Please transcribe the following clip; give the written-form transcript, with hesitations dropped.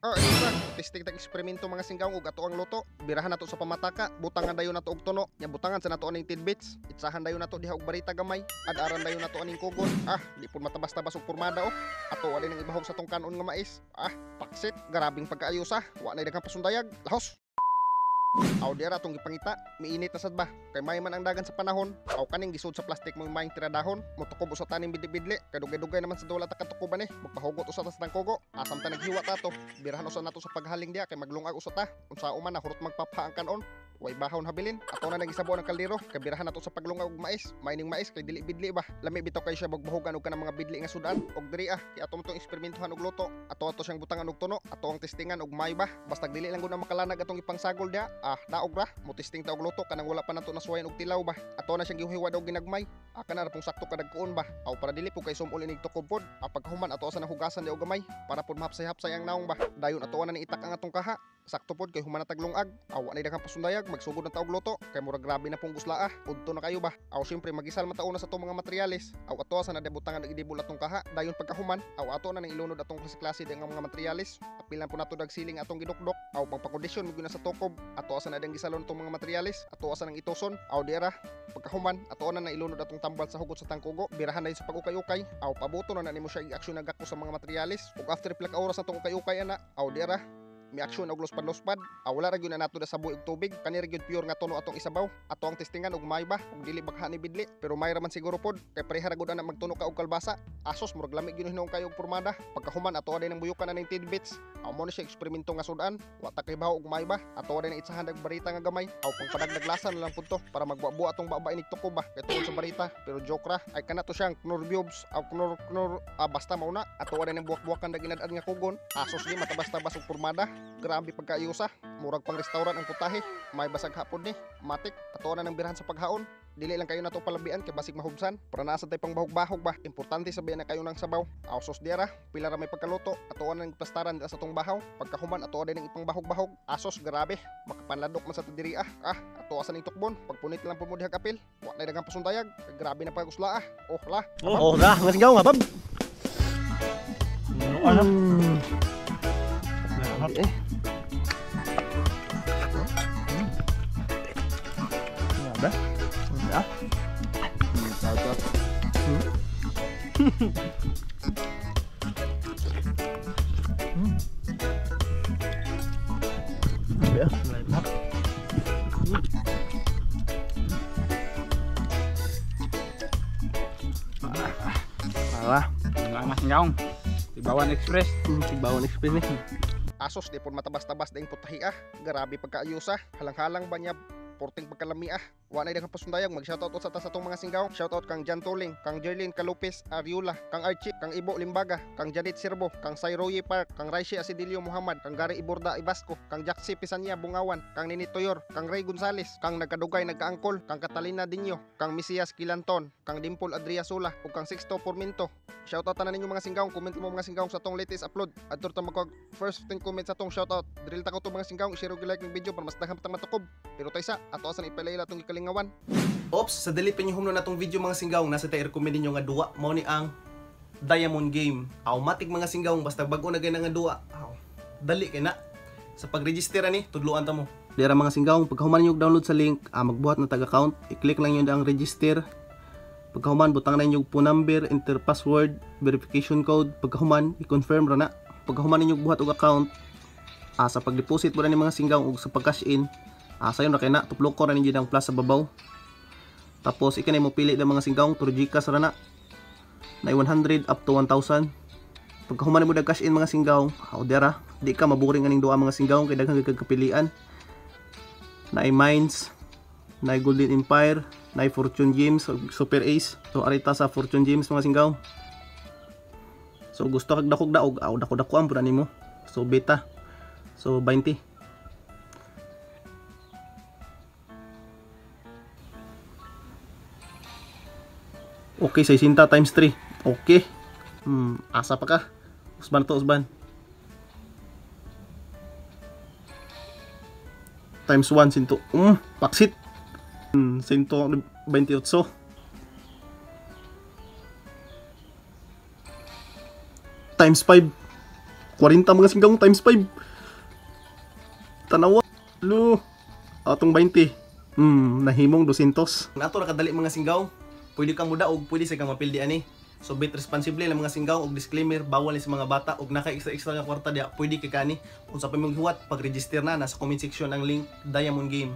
Ito na. Testing tag eksperimento mga singgaw ug ato ang luto. Birahan nato sa pamataka, butangan dayon nato og tuno. Nya butangan sa nato aning tidbits. Itsahan dayon nato diha og barita gamay. Ad-aran dayon nato aning kugon. Di pud matabas-tabas og pormada oh. Ato wala nang ibahog sa tong kanon nga mais. Paksit, garabing pagkaayos Wa na daghang pasundayag. Lahos. Aw diara tong gipangita, miinit na sad ba? Kay may man ang dagan sa panahon. Aw kaning gisud sa plastic mo maing tiradahon, motukob usa taning bidli-bidli. Kadugay-dugay naman sa dula ta katukoban Magpahugot usa ta sa tangkugo. Asam ta naghiwa ta to. Birahan usa nato sa paghaling diha kay maglungag usa ta. Unsa man nahurot magpapa ang kanon. Way bahon habilin. Ato na nagisabo ng kaldero. Kay birahan nato sa paglungag og mais. Maining mais kay dili bidli ba? Lami bitaw kay siya magbahugan og kanang mga bidli nga sudan. Og diri kay ato mo tong eksperimentuhan og luto. Ato siyang butangan og tuno. Ato ang testingan og may ba? Basta dili lang gud na makalanag atong ipangsagol diha. Naog ra. Mo testing ta og luto kanang wala pa nato nasuwayan og tilaw ba? Ato na siyang gihuhiwad og ginagmay. Kana ra pong sakto kadagkuon ba? Aw para dili po kay sumul inig tukob pod. Pagkahuman ato sa nahugasan di og gamay para pod mahapsay-hapsay ang naong ba. Dayon ato na ni itak ang atong kaha. Sakto pod kay human na taglungag. Wa na daghang pasundayag magsugod na taog luto kay murag grabe na pong gusla Udto na kayo ba? Syempre magisal matauna sa atong mga materyales. Ato sa nadebutangan og idibol atong kaha. Dayon pagkahuman ato na nang ilunod atong klase ng mga materyales. Apilan po nato dag siling atong gidukdok. Pagpakondisyon mo na sa tukob. Ato sa nadang gisalon atong mga materyales. Ato sa nang itoson. Diara pagkahuman ato na ilunod atong tambal sa hugot sa tangkugo. Birahan dayon sa pag-ukay-ukay. Pabuto na nimo siya i-aksyon agako sa mga materyales. Ug after pila ka oras atong ukay-ukay diara may aksyon og luspad-luspad. Wala ra gyud na nato da saboy og tubig. Kani ra gyud pure nga tono atong isabaw. Ato ang testingan og may ba ug dili bakha ni bidli. Pero may ra man siguro pod kay pareha ra gud na magtuno ka og kalbasa. Asos murag lami gyud hinung kayo og pormada. Pagkahuman ato day nang buyukan na ning tidbits. Mo na siya eksperimento nga sudan. Wa ta kay baho og may ba. Ato day nang itsahan dag barita nga gamay. Pang padagdag lasa na lang pud to para magbuo atong baba inig tukob ba. Kay tungod sa barita. Pero joke ra ay kana to siyang knor bubes knor basta mauna. Ato day nang buwak-buwakan dag inad nga kugon. Asos di matabas-tabas og pormada. Grabe pagkaayusa, murag pang restaurant ang putahe. May basag hapon ni, matik, ato na ng birahan sa paghaon. Dili lang kayo nato palabian kay basig mahubsan. Para nasa tay pang bahog-bahog ba. Importante sabihan na kayo ng sabaw. Sos diara, pila ra may pagkaluto. Ato na ng plastaran sa tong bahaw. Pagkahuman ato din ng ipang bahog-bahog. Asos grabe, makapanladok man sa diri ato asa ning tukbon. Pagpunit lang pud mo diha kapil. Wa na daghang pasundayag. Grabe na pagusla la. Ngasigaw nga bab. Udah. Cocok. Ya, mantap. Mas nyaong. Tibawan Express. Tibawan Express nih. Asos di pud matabas-tabas daing putahi Grabe pagkaayusa. Halang-halang ba niya porting pagkalami Wa na daghang pasundayag mag-shoutout sa atong mga singgaw. Shoutout kang Jan Tuling, kang Jerlyn Calupes Ariula, kang Archie, kang Ibo Limbaga, kang Janet Sirbo, kang Sayroye Park, kang Raishi Asidilio Muhammad, kang Gary Iborda Ibasco, kang Jaxi Pisanya Bungawan, kang Nini Toyor, kang Ray Gonzales, kang Nagkadugay Nagkaangkol, kang Catalina Dinyo, kang Misias Kilanton, kang Dimple Adria Sula, ug kang Sixto Porminto. Shoutout na ninyo mga singgaw. Comment mo mga singgaw sa atong latest upload. Adto ta magkog first 10 comments sa atong shoutout. Drill ta ko to mga singgaw, i-share og like ng video para mas daghang patang matukob. Pero tay sa ato asan ipalayla atong gikalingawan. Ops, sa dali pinyuhom na natong video mga singgaw, nasa tayo recommend ninyo nga duwa, mao ni ang Diamond Game. Matik mga singgaw, basta bago na gaya nga duwa. Dali kay na. Sa pag-register ni, tudluan ta mo. Dira mga singgaw, pagkahuman niyo download sa link, magbuhat na tag-account, i-click lang niyo ang register. Pagkahuman, butang na niyo phone number, enter password, verification code. Pagkahuman, i-confirm ra na. Pagkahuman niyo buhat og account, sa pag-deposit mo na ni mga singgaw ug sa pag-cash in, sayon ra kay na, tuplok ko ra ninyo ang plus sa babaw. Tapos ikanay mo pili ng mga singgaw, turo Gcash ra na 100 up to 1,000. Pagkahuman mo dag cash in mga singgaw, dira di ka maburing aning duha mga singgaw kay daghang kagkapilian. Naay Mines, naay Golden Empire, naay Fortune Gems, Super Ace. So arita sa Fortune Gems mga singgaw. So gusto kag dakog daog, dako-dako ang pura nimo. So beta. So 20. Okay, 60 times 3. Okay. Asa pa ka? Usban to, usban. Times 1, sinto. Paksit. 128. Times 5. 40 mga singgaw times 5. Tanawa. Lo. Atong 20. Nahimong 200. Nato ra kadali mga singgaw. Pwede kang mudaog, pwede sa kang mapildi ani. So bet responsibly lang mga singgaw og disclaimer, bawal ni sa mga bata og naka extra nga kwarta dia, pwede kay kani. Kung sa pamighuwat, pag-register na nasa comment section ang link Diamond Game.